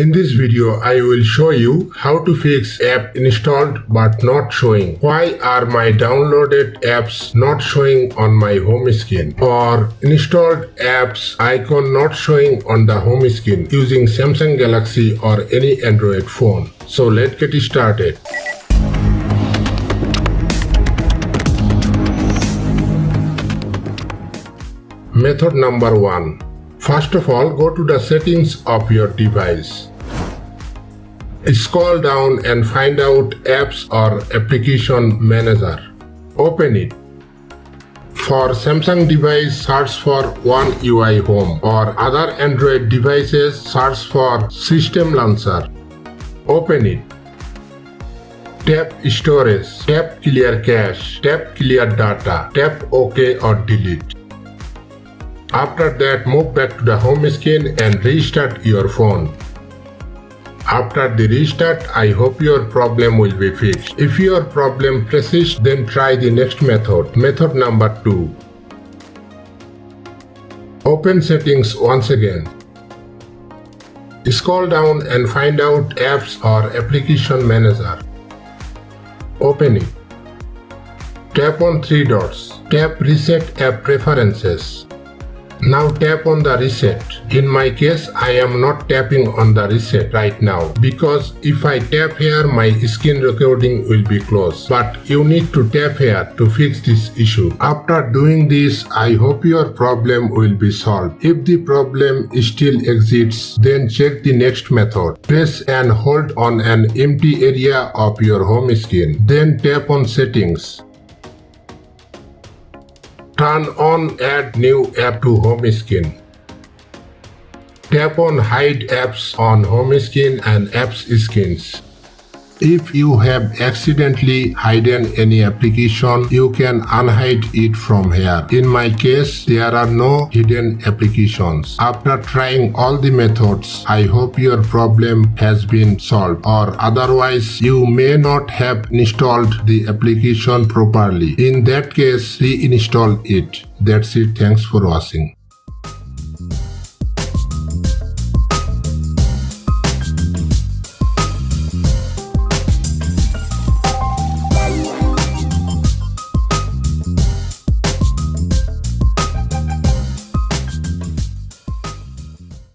In this video, I will show you how to fix app installed but not showing. Why are my downloaded apps not showing on my home screen? Or installed apps icon not showing on the home screen using Samsung Galaxy or any Android phone. So let's get started. Method number 1. First of all, go to the settings of your device. Scroll down and find out Apps or Application Manager. Open it. For Samsung device, search for One UI Home, or other Android devices, search for System Launcher. Open it. Tap Storage, tap Clear Cache, tap Clear Data, tap OK or Delete. After that, move back to the home screen and restart your phone. After the restart, I hope your problem will be fixed. If your problem persists, then try the next method. Method number 2. Open settings once again. Scroll down and find out Apps or Application Manager. Open it. Tap on 3 dots. Tap Reset App Preferences. Now tap on the reset. In my case, I am not tapping on the reset right now because if I tap here, my screen recording will be closed. But you need to tap here to fix this issue. After doing this, I hope your problem will be solved. If the problem still exists, then check the next method. Press and hold on an empty area of your home screen. Then tap on Settings. Turn on Add New App to Home Screen. Tap on Hide Apps on Home Screen and Apps Screens. If you have accidentally hidden any application, you can unhide it from here. In my case, there are no hidden applications. After trying all the methods, I hope your problem has been solved, or otherwise you may not have installed the application properly. In that case, reinstall it. That's it. Thanks for watching.